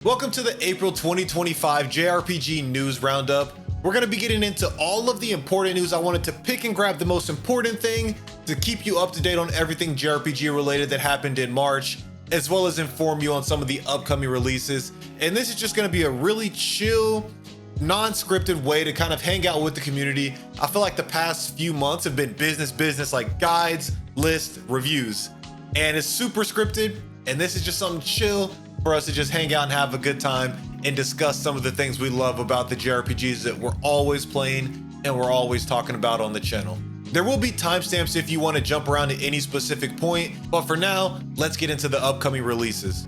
Welcome to the April 2025 JRPG News Roundup. We're going to be getting into all of the important news. I wanted to pick and grab the most important thing to keep you up to date on everything JRPG related that happened in March, as well as inform you on some of the upcoming releases. And this is just going to be a really chill, non-scripted way to kind of hang out with the community. I feel like the past few months have been business, like guides, lists, reviews, and it's super scripted. And this is just something chill for us to just hang out and have a good time and discuss some of the things we love about the JRPGs that we're always playing and we're always talking about on the channel. There will be timestamps if you want to jump around to any specific point, but for now, let's get into the upcoming releases.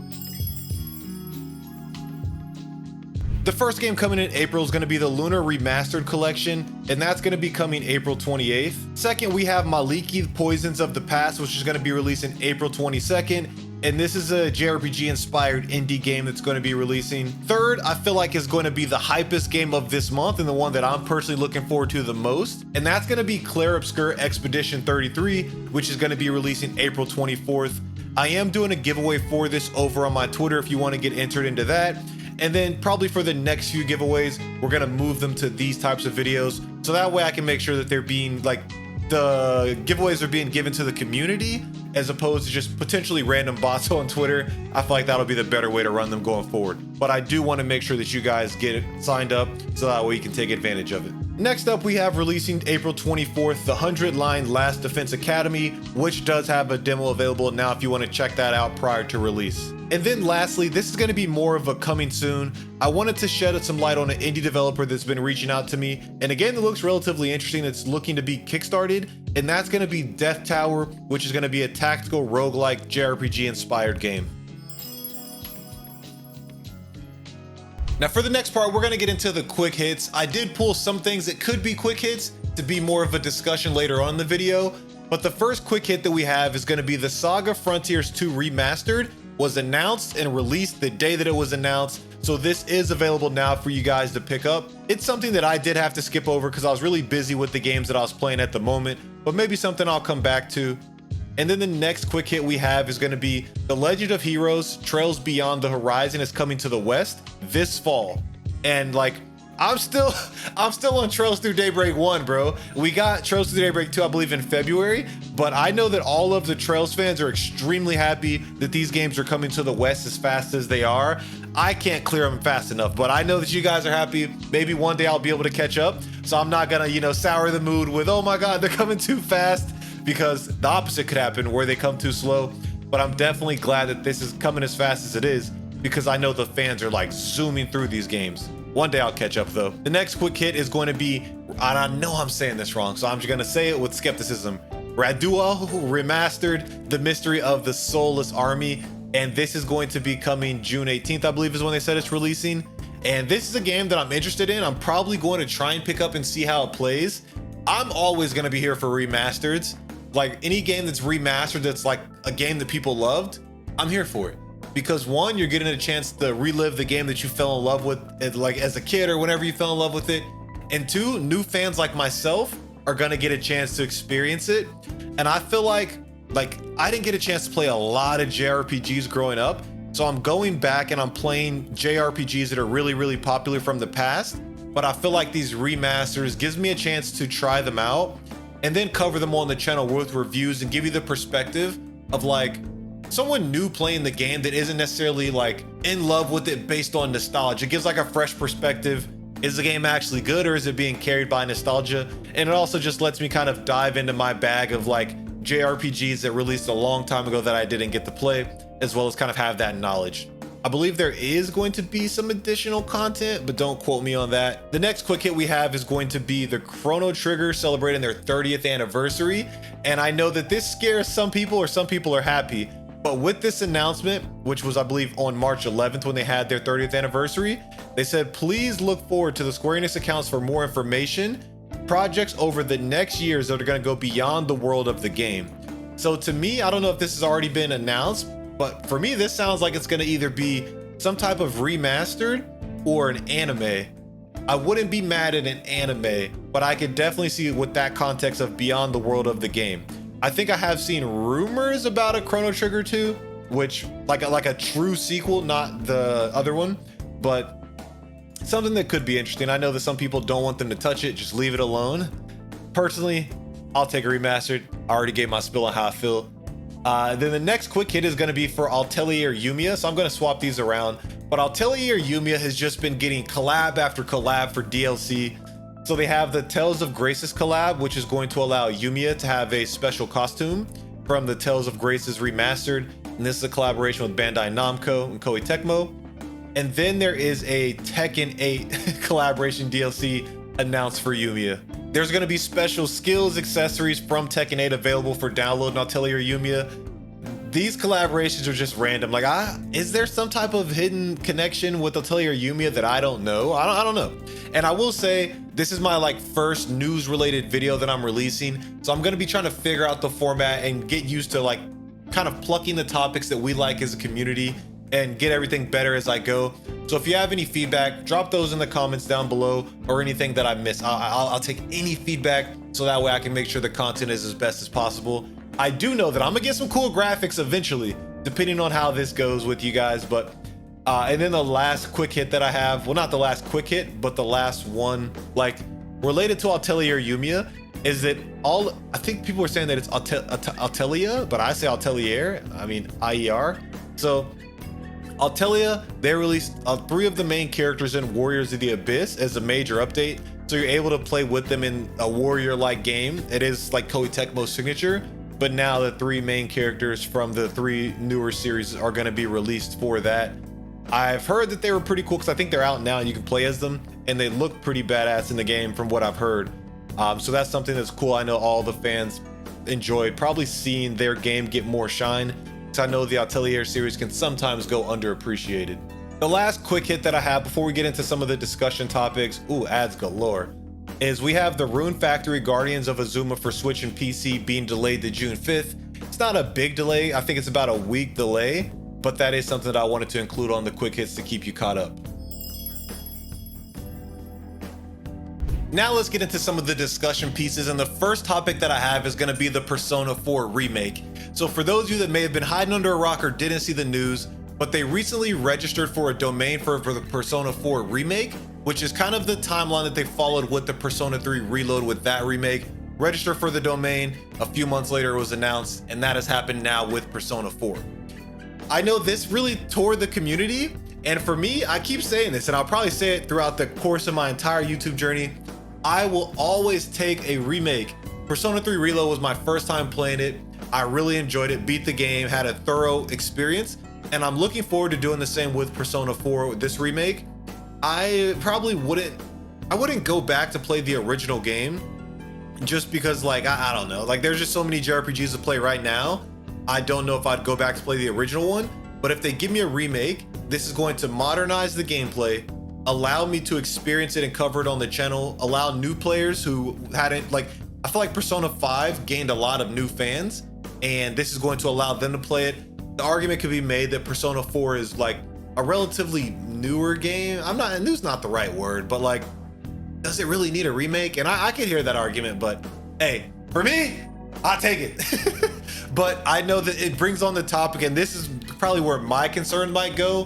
The first game coming in April is going to be the Lunar Remastered Collection, and that's going to be coming April 28th. Second, we have Maliki Poisons of the Past, which is going to be releasing April 22nd. And this is a JRPG inspired indie game that's going to be releasing. Third, I feel like is going to be the hypest game of this month and the one that I'm personally looking forward to the most. And that's going to be Clair Obscur Expedition 33, which is going to be releasing April 24th. I am doing a giveaway for this over on my Twitter if you want to get entered into that. And then probably for the next few giveaways, we're going to move them to these types of videos. So that way I can make sure that they're being like, the giveaways are being given to the community as opposed to just potentially random bots on Twitter. I feel like that'll be the better way to run them going forward. But I do want to make sure that you guys get signed up so that way you can take advantage of it. Next up, we have releasing April 24th, the 100-line Last Defense Academy, which does have a demo available now if you want to check that out prior to release. And then lastly, this is going to be more of a coming soon. I wanted to shed some light on an indie developer that's been reaching out to me. And again, that looks relatively interesting. It's looking to be kickstarted, and that's going to be Death Tower, which is going to be a tactical roguelike JRPG inspired game. Now for the next part, we're going to get into the quick hits. I did pull some things that could be quick hits to be more of a discussion later on in the video. But the first quick hit that we have is going to be the Saga Frontiers 2 Remastered was announced and released the day that it was announced. So this is available now for you guys to pick up. It's something that I did have to skip over because I was really busy with the games that I was playing at the moment, but maybe something I'll come back to. And then the next quick hit we have is going to be The Legend of Heroes Trails Beyond the Horizon is coming to the West this fall. And like, I'm still on Trails Through Daybreak 1, bro. We got Trails Through Daybreak 2, I believe, in February, but I know that all of the Trails fans are extremely happy that these games are coming to the West as fast as they are. I can't clear them fast enough, but I know that you guys are happy. Maybe one day I'll be able to catch up. So I'm not gonna, sour the mood with, oh my God, they're coming too fast, because the opposite could happen where they come too slow. But I'm definitely glad that this is coming as fast as it is because I know the fans are like zooming through these games. One day I'll catch up though. The next quick hit is going to be, and I know I'm saying this wrong, so I'm just gonna say it with skepticism. Radua Remastered, The Mystery of the Soulless Army. And this is going to be coming June 18th, I believe is when they said it's releasing. And this is a game that I'm interested in. I'm probably going to try and pick up and see how it plays. I'm always gonna be here for remasters. Like any game that's remastered that's like a game that people loved, I'm here for it. Because one, you're getting a chance to relive the game that you fell in love with like as a kid or whenever you fell in love with it. And two, new fans like myself are gonna get a chance to experience it. And I feel like I didn't get a chance to play a lot of JRPGs growing up. So I'm going back and I'm playing JRPGs that are really, really popular from the past. But I feel like these remasters gives me a chance to try them out and then cover them on the channel with reviews and give you the perspective of like someone new playing the game that isn't necessarily like in love with it based on nostalgia. It gives like a fresh perspective. Is the game actually good or is it being carried by nostalgia? And it also just lets me kind of dive into my bag of like JRPGs that released a long time ago that I didn't get to play, as well as kind of have that knowledge. I believe there is going to be some additional content, but don't quote me on that. The next quick hit we have is going to be the Chrono Trigger celebrating their 30th anniversary. And I know that this scares some people or some people are happy, but with this announcement, which was I believe on March 11th when they had their 30th anniversary, they said, please look forward to the Square Enix accounts for more information, projects over the next years that are gonna go beyond the world of the game. So to me, I don't know if this has already been announced, but for me, this sounds like it's gonna either be some type of remastered or an anime. I wouldn't be mad at an anime, but I could definitely see it with that context of beyond the world of the game. I think I have seen rumors about a Chrono Trigger 2, which like a true sequel, not the other one, but something that could be interesting. I know that some people don't want them to touch it, just leave it alone. Personally, I'll take a remastered. I already gave my spill on how I feel. Then the next quick hit is going to be for Atelier Yumiya, so I'm going to swap these around. But Atelier Yumiya has just been getting collab after collab for DLC. So they have the Tales of Graces collab, which is going to allow Yumiya to have a special costume from the Tales of Graces remastered. And this is a collaboration with Bandai Namco and Koei Tecmo. And then there is a Tekken 8 collaboration DLC announced for Yumiya. There's going to be special skills accessories from Tekken 8 available for download in Atelier Yumiya. These collaborations are just random. Like, is there some type of hidden connection with Atelier Yumiya that I don't know? I don't know. And I will say, this is my like first news related video that I'm releasing. So I'm going to be trying to figure out the format and get used to like kind of plucking the topics that we like as a community and get everything better as I go. So if you have any feedback, drop those in the comments down below, or anything that I miss. I'll take any feedback so that way I can make sure the content is as best as possible. I do know that I'm gonna get some cool graphics eventually, depending on how this goes with you guys. But and then the last quick hit that I have, well, not the last quick hit, but the last one, like related to Atelier Yumiya, is that I think people are saying that it's Atelier, but I say Atelier, I mean IER. So Atelier, they released 3 of the main characters in Warriors of the Abyss as a major update. So you're able to play with them in a warrior-like game. It is like Koei Tecmo's signature, but now the 3 main characters from the 3 newer series are going to be released for that. I've heard that they were pretty cool because I think they're out now and you can play as them, and they look pretty badass in the game from what I've heard. So that's something that's cool. I know all the fans enjoyed probably seeing their game get more shine, because I know the Atelier series can sometimes go underappreciated. The last quick hit that I have before we get into some of the discussion topics, ads galore, is we have the Rune Factory Guardians of Azuma for Switch and PC being delayed to June 5th. It's not a big delay. I think it's about a week delay, but that is something that I wanted to include on the quick hits to keep you caught up. Now let's get into some of the discussion pieces, and the first topic that I have is going to be the Persona 4 remake. So for those of you that may have been hiding under a rock or didn't see the news, but they recently registered for a domain for the Persona 4 remake, which is kind of the timeline that they followed with the Persona 3 Reload with that remake. Register for the domain, a few months later it was announced, and that has happened now with Persona 4. I know this really tore the community, and for me, I keep saying this, and I'll probably say it throughout the course of my entire YouTube journey, I will always take a remake. Persona 3 Reload was my first time playing it. I really enjoyed it, beat the game, had a thorough experience, and I'm looking forward to doing the same with Persona 4 with this remake. I probably wouldn't go back to play the original game just because like, I don't know, like there's just so many JRPGs to play right now. I don't know if I'd go back to play the original one, but if they give me a remake, this is going to modernize the gameplay, allow me to experience it and cover it on the channel, allow new players who hadn't, like, I feel like Persona 5 gained a lot of new fans, and this is going to allow them to play it. The argument could be made that Persona 4 is like a relatively newer game. New's not the right word, but like, does it really need a remake? And I can hear that argument, but hey, for me, I'll take it. But I know that it brings on the topic, and this is probably where my concern might go.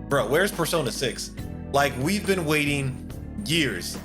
Bro, where's Persona 6? Like, we've been waiting years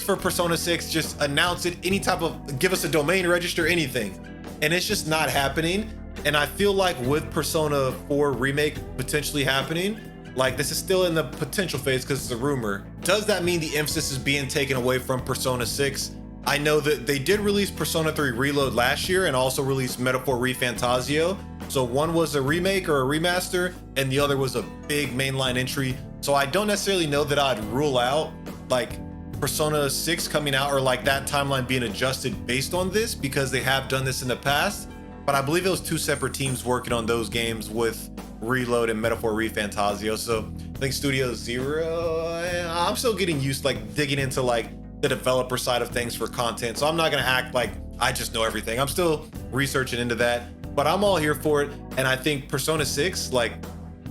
for Persona 6. Just announce it, any type of, give us a domain, register, anything. And it's just not happening. And I feel like with Persona 4 remake potentially happening, like this is still in the potential phase because it's a rumor. Does that mean the emphasis is being taken away from Persona 6? I know that they did release Persona 3 Reload last year and also released Metaphor ReFantazio. So one was a remake or a remaster, and the other was a big mainline entry. So I don't necessarily know that I'd rule out like Persona 6 coming out or like that timeline being adjusted based on this, because they have done this in the past. But I believe it was 2 separate teams working on those games with Reload and Metaphor ReFantazio. So I think Studio Zero, I'm still getting used to like digging into like the developer side of things for content. So I'm not gonna act like I just know everything. I'm still researching into that, but I'm all here for it. And I think Persona 6, like,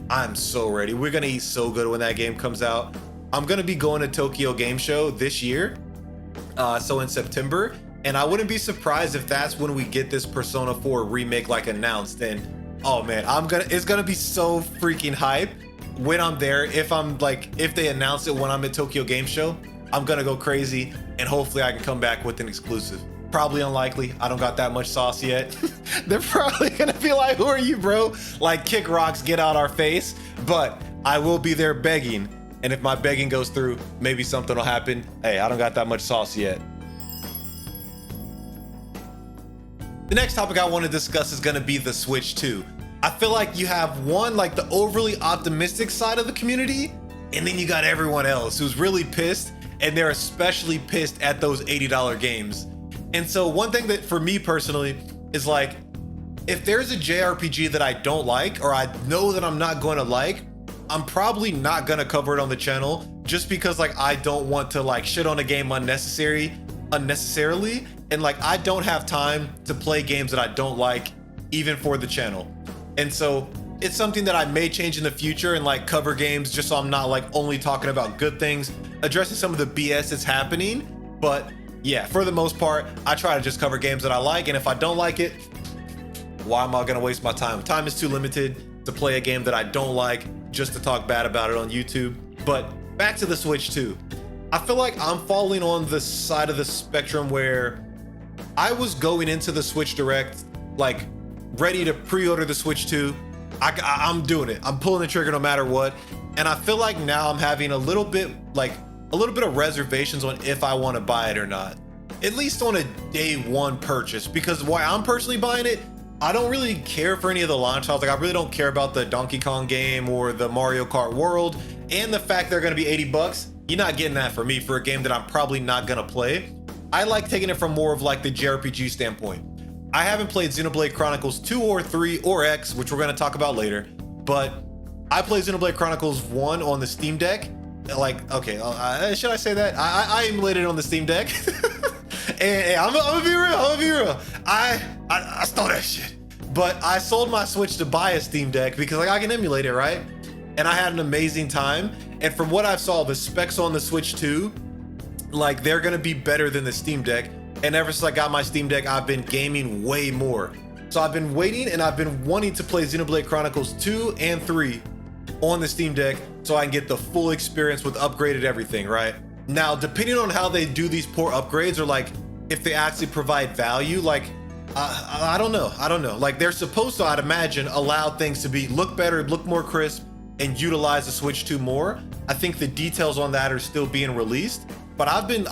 I'm so ready. We're gonna eat so good when that game comes out. I'm gonna be going to Tokyo Game Show this year, so in September, and I wouldn't be surprised if that's when we get this Persona 4 remake like announced. And Oh man, it's gonna be so freaking hype when I'm there. If they announce it when I'm at Tokyo Game Show, I'm gonna go crazy, and hopefully I can come back with an exclusive. Probably unlikely. I don't got that much sauce yet. They're probably gonna be like, who are you, bro? Like, kick rocks, get out our face. But I will be there begging. And if my begging goes through, maybe something will happen. Hey, I don't got that much sauce yet. The next topic I want to discuss is gonna be the Switch 2. I feel like you have one, like the overly optimistic side of the community, and then you got everyone else who's really pissed, and they're especially pissed at those $80 games. And so one thing that for me personally is like, if there's a JRPG that I don't like, or I know that I'm not going to like, I'm probably not going to cover it on the channel, just because like I don't want to like shit on a game unnecessarily. And like, I don't have time to play games that I don't like, even for the channel. And so it's something that I may change in the future and like cover games just so I'm not like only talking about good things, addressing some of the BS that's happening. But yeah, for the most part, I try to just cover games that I like, and if I don't like it, why am I gonna waste my time? Time is too limited to play a game that I don't like just to talk bad about it on YouTube. But back to the Switch 2. I feel like I'm falling on the side of the spectrum where I was going into the Switch Direct, like ready to pre-order the Switch 2. I'm doing it. I'm pulling the trigger no matter what. And I feel like now I'm having a little bit of reservations on if I want to buy it or not, at least on a day one purchase, because why I'm personally buying it, I don't really care for any of the launch titles. Like, I really don't care about the Donkey Kong game or the Mario Kart World, and the fact they're going to be $80. You're not getting that for me for a game that I'm probably not going to play. I like taking it from more of like the JRPG standpoint. I haven't played Xenoblade Chronicles 2 or 3 or X, which we're going to talk about later, but I played Xenoblade Chronicles 1 on the Steam Deck. Like, okay, should I say that? I emulated it on the Steam Deck. and I'm gonna be real. I stole that shit. But I sold my Switch to buy a Steam Deck because like I can emulate it, right? And I had an amazing time. And from what I saw, the specs on the Switch 2, like they're gonna be better than the Steam Deck. And ever since I got my Steam Deck, I've been gaming way more. So I've been waiting, and I've been wanting to play Xenoblade Chronicles 2 and 3 on the Steam Deck so I can get the full experience with upgraded everything, right? Now, depending on how they do these poor upgrades, or like if they actually provide value, like I don't know. Like, they're supposed to, I'd imagine, allow things to look better, look more crisp, and utilize the Switch 2 more. I think the details on that are still being released, but I've been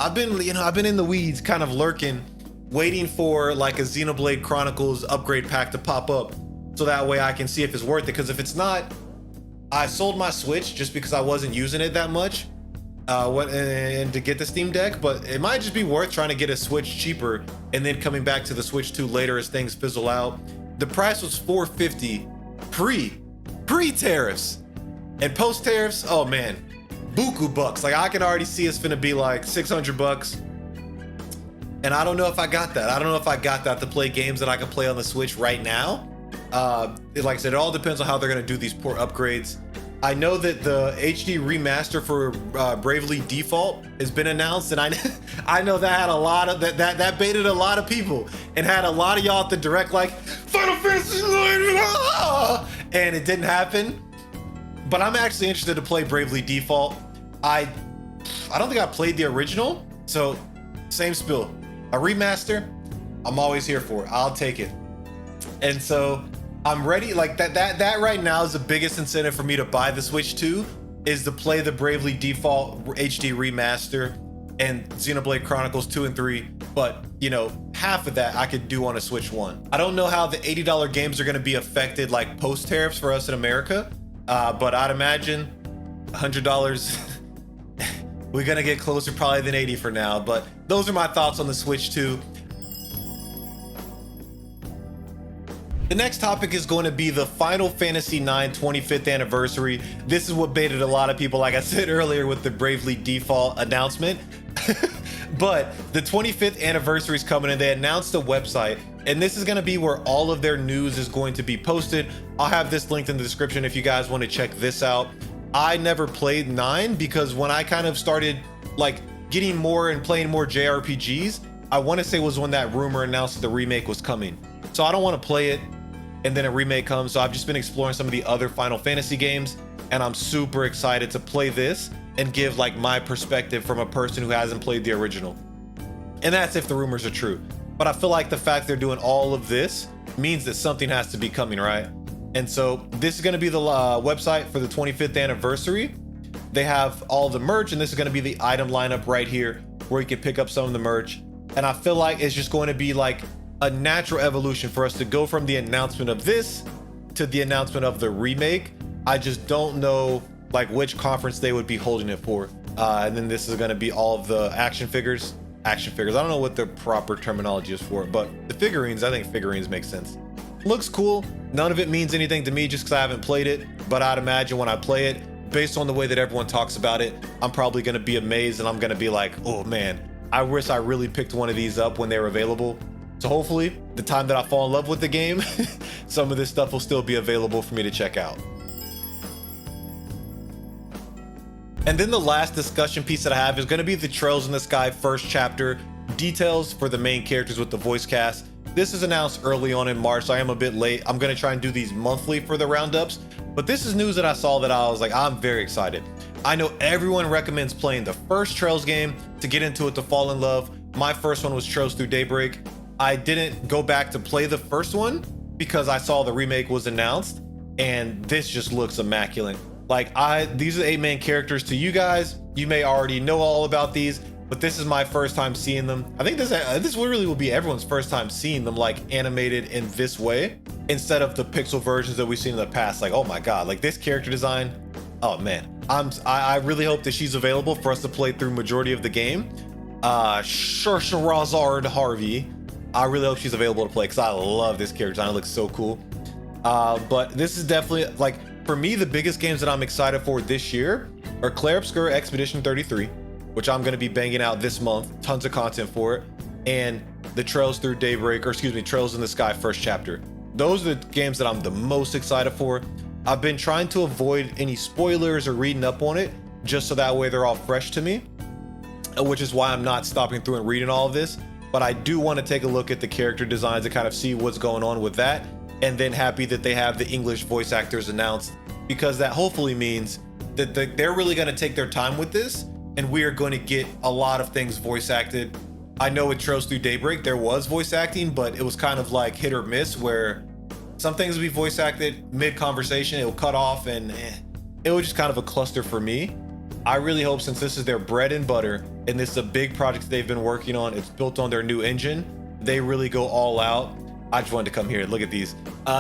in the weeds, kind of lurking, waiting for like a Xenoblade Chronicles upgrade pack to pop up, so that way I can see if it's worth it. Because if it's not, I sold my Switch just because I wasn't using it that much, and to get the Steam Deck. But it might just be worth trying to get a Switch cheaper and then coming back to the Switch 2 later as things fizzle out. The price was $450 pre-tariffs, and post-tariffs, oh man, buku bucks. Like, I can already see it's finna be like $600, and I don't know if I got that. I don't know if I got that to play games that I can play on the Switch right now. Like I said, it all depends on how they're gonna do these poor upgrades. I know that the HD remaster for Bravely Default has been announced, and I know that had a lot of that baited a lot of people and had a lot of y'all at the direct like Final Fantasy 9, and it didn't happen. But I'm actually interested to play Bravely Default. I don't think I played the original, so same spill. A remaster, I'm always here for it. I'll take it. And so I'm ready. Like that right now is the biggest incentive for me to buy the Switch 2, is to play the Bravely Default HD remaster and Xenoblade Chronicles 2 and 3. But you know, half of that I could do on a Switch 1. I don't know how the $80 games are going to be affected like post tariffs for us in America, but I'd imagine $100 we're gonna get closer probably than 80 for now. But those are my thoughts on the Switch 2. The next topic is going to be the Final Fantasy IX 25th anniversary. This is what baited a lot of people, like I said earlier, with the Bravely Default announcement. But the 25th anniversary is coming, and they announced a website, and this is going to be where all of their news is going to be posted. I'll have this linked in the description if you guys want to check this out. I never played 9 because when I kind of started like getting more and playing more JRPGs, I want to say was when that rumor announced that the remake was coming. So I don't want to play it and then a remake comes. So I've just been exploring some of the other Final Fantasy games, and I'm super excited to play this and give like my perspective from a person who hasn't played the original. And that's if the rumors are true. But I feel like the fact they're doing all of this means that something has to be coming, right? And so this is going to be the website for the 25th anniversary. They have all the merch, and this is going to be the item lineup right here where you can pick up some of the merch. And I feel like it's just going to be like a natural evolution for us to go from the announcement of this to the announcement of the remake. I just don't know like which conference they would be holding it for. And then this is going to be all of the action figures. I don't know what the proper terminology is for it, but the figurines, I think figurines make sense. Looks cool. None of it means anything to me just because I haven't played it, but I'd imagine when I play it, based on the way that everyone talks about it, I'm probably going to be amazed, and I'm going to be like, oh man, I wish I really picked one of these up when they were available. So hopefully the time that I fall in love with the game, some of this stuff will still be available for me to check out. And then the last discussion piece that I have is going to be the Trails in the Sky first chapter, details for the main characters with the voice cast. This is announced early on in March, so I am a bit late. I'm going to try and do these monthly for the roundups, but this is news that I saw that I was like, I'm very excited. I know everyone recommends playing the first Trails game to get into it, to fall in love. My first one was Trails Through Daybreak. I didn't go back to play the first one because I saw the remake was announced, and this just looks immaculate. Like these are the 8 main characters to you guys. You may already know all about these, but this is my first time seeing them. I think this really will be everyone's first time seeing them like animated in this way instead of the pixel versions that we've seen in the past. Like, oh my God, like this character design. Oh man, I really hope that she's available for us to play through majority of the game. Sherazard Harvey. I really hope she's available to play because I love this character design. It looks so cool. But this is definitely like, for me, the biggest games that I'm excited for this year are Clair Obscur Expedition 33, which I'm going to be banging out this month. Tons of content for it. And the Trails Through Daybreak, or excuse me, Trails in the Sky first chapter. Those are the games that I'm the most excited for. I've been trying to avoid any spoilers or reading up on it, just so that way they're all fresh to me, which is why I'm not stopping through and reading all of this. But I do want to take a look at the character designs and kind of see what's going on with that. And then happy that they have the English voice actors announced, because that hopefully means that they're really going to take their time with this, and we are going to get a lot of things voice acted. I know with Trails Through Daybreak there was voice acting, but it was kind of like hit or miss, where some things would be voice acted mid-conversation, it will cut off, and it was just kind of a cluster for me. I really hope, since this is their bread and butter and this is a big project they've been working on, it's built on their new engine, they really go all out. I just wanted to come here and look at these.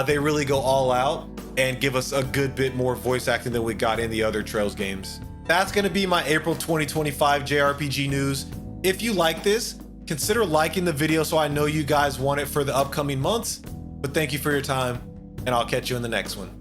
They really go all out and give us a good bit more voice acting than we got in the other Trails games. That's going to be my April 2025 JRPG news. If you like this, consider liking the video so I know you guys want it for the upcoming months. But thank you for your time, and I'll catch you in the next one.